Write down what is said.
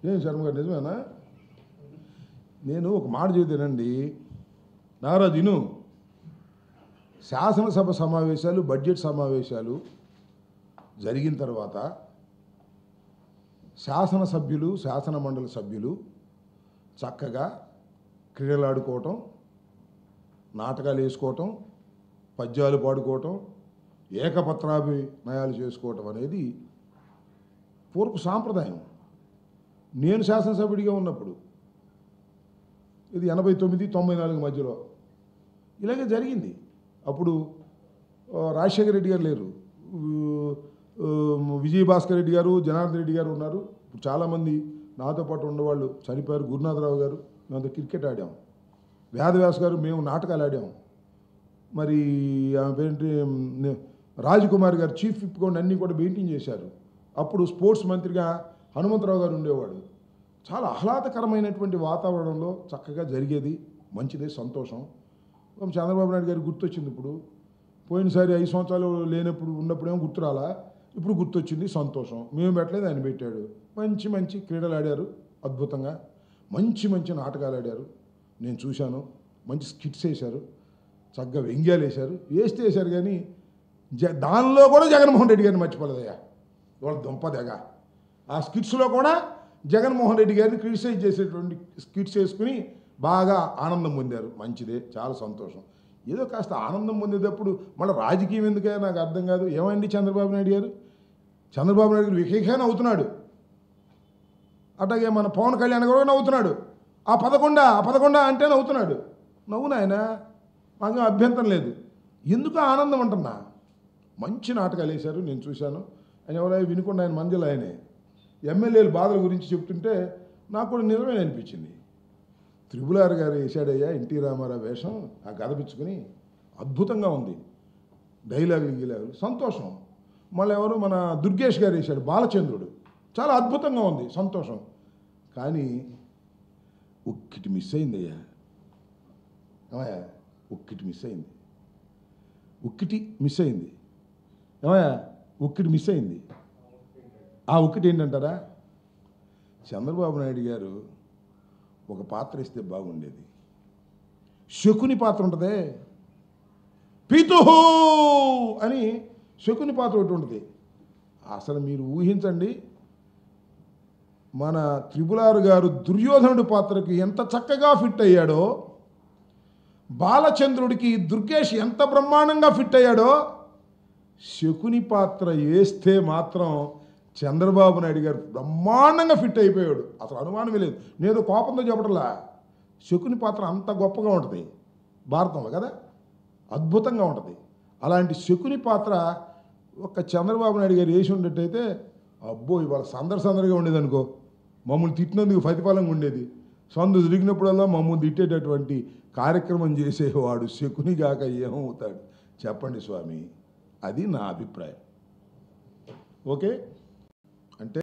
ఏం శర్మ గారు నిజమేనా? నేను ఒక మాట చెబుతానండి, నారాజు ఇను. శాసనసభ సమావేశాలు, బడ్జెట్ సమావేశాలు జరిగిన తర్వాత శాసనసభ్యులు, శాసన మండలి సభ్యులు చక్కగా క్రీడలాడుకోవటం, నాటకాలు వేసుకోవటం, పద్యాలు పాడుకోవటం, ఏకపత్రాభినయాలు చేసుకోవటం అనేది పూర్వపు సాంప్రదాయం. నేను శాసనసభ్యుడిగా ఉన్నప్పుడు ఇది 89, 94 మధ్యలో ఇలాగే జరిగింది. అప్పుడు రాజశేఖర రెడ్డి గారు లేరు, విజయభాస్కర్ రెడ్డి గారు, జనార్దన్ రెడ్డి గారు ఉన్నారు. ఇప్పుడు చాలామంది నాతో పాటు ఉన్నవాళ్ళు చనిపోయారు. గురునాథరావు గారు, మేము క్రికెట్ ఆడాము. వేదవ్యాస్ గారు, మేము నాటకాలు ఆడాము. మరి ఏంటి రాజకుమార్ గారు చీఫ్ విప్గా అన్నీ కూడా మెయింటైన్ చేశారు. అప్పుడు స్పోర్ట్స్ మంత్రిగా హనుమంతరావు గారు ఉండేవాడు. చాలా ఆహ్లాదకరమైనటువంటి వాతావరణంలో చక్కగా జరిగేది. మంచిదే, సంతోషం. చంద్రబాబు నాయుడు గారికి గుర్తొచ్చింది. ఇప్పుడు పోయినసారి 5 సంవత్సరాలు లేనప్పుడు ఉన్నప్పుడేమో గుర్తురాలా, ఇప్పుడు గుర్తొచ్చింది, సంతోషం. మేము పెట్టలేదు, ఆయన పెట్టాడు. మంచి మంచి క్రీడలు ఆడారు, అద్భుతంగా. మంచి మంచి నాటకాలు ఆడారు, నేను చూశాను. మంచి స్కిట్స్ వేశారు, చక్కగా వ్యంగ్యాలు వేశారు. వేశారు కానీ దానిలో కూడా జగన్మోహన్ రెడ్డి గారిని మర్చిపోలేదయ్యా. వాళ్ళ దుంపదగా ఆ స్కిట్స్లో కూడా జగన్మోహన్ రెడ్డి గారిని క్రిటిసైజ్ చేసేటువంటి స్కిట్స్ వేసుకుని బాగా ఆనందం పొందారు. మంచిదే, చాలా సంతోషం. ఏదో కాస్త ఆనందం పొందేటప్పుడు మళ్ళీ రాజకీయం ఎందుకే నాకు అర్థం కాదు. ఏమైంది చంద్రబాబు నాయుడు గారు? చంద్రబాబు నాయుడు గారు వికేఖాన అవుతున్నాడు. అట్లాగే మన పవన్ కళ్యాణ్ కూడా నవ్వుతున్నాడు. ఆ పదకొండ అంటే నవ్వుతున్నాడు. నవ్వు నాయన, మాకు అభ్యంతరం లేదు. ఎందుకు ఆనందం అంటున్నా? మంచి నాటకాలు వేశారు, నేను చూశాను. ఆయన ఎవరైనా వినుకుండా, ఆయన మంజులు ఆయనే ఎమ్మెల్యేల బాధల గురించి చెప్తుంటే నాకు కూడా నిజమే అనిపించింది. త్రిపులార్ గారు వేశాడయ్యా ఎన్టీ రామారావు వేషం, ఆ గద పిచ్చుకుని అద్భుతంగా ఉంది. డైలాగులు సంతోషం. మళ్ళీ ఎవరు మన దుర్గేష్ గారు వేశాడు బాలచంద్రుడు, చాలా అద్భుతంగా ఉంది, సంతోషం. కానీ ఒక్కటి మిస్ అయిందయ్యా. ఏమయ్యా, ఒక్కటి మిస్ అయింది. ఏమయ్యా, ఒక్కటి మిస్ అయింది. ఆ ఒక్కటి ఏంటంటారా? చంద్రబాబు నాయుడు గారు ఒక పాత్ర ఇస్తే బాగుండేది. శకుని పాత్ర ఉంటుందే, పితుహు అని శకుని పాత్ర ఒకటి ఉంటుంది. అసలు మీరు ఊహించండి, మన త్రిపులార్ గారు దుర్యోధనుడి పాత్రకి ఎంత చక్కగా ఫిట్ అయ్యాడో, బాలచంద్రుడికి దుర్గేష్ ఎంత బ్రహ్మాండంగా ఫిట్ అయ్యాడో, శకుని పాత్ర వేస్తే మాత్రం చంద్రబాబు నాయుడు గారు బ్రహ్మాండంగా ఫిట్ అయిపోయాడు. అసలు అనుమానమే లేదు. నేను కోపంతో చెప్పటంలా, శకుని పాత్ర అంత గొప్పగా ఉంటుంది భారతంలో కదా, అద్భుతంగా ఉంటుంది. అలాంటి శకుని పాత్ర ఒక చంద్రబాబు నాయుడు గారు వేసి ఉండేటైతే అబ్బో ఇవాళ సందడిగా ఉండేది అనుకో. మమ్మల్ని తిట్టినందుకు ప్రతిఫలంగా ఉండేది. సందు తిరిగినప్పుడల్లా మమ్మల్ని తిట్టేటటువంటి కార్యక్రమం చేసేవాడు శకుని గాక ఏమవుతాడు చెప్పండి స్వామి. అది నా అభిప్రాయం. ఓకే. అంటే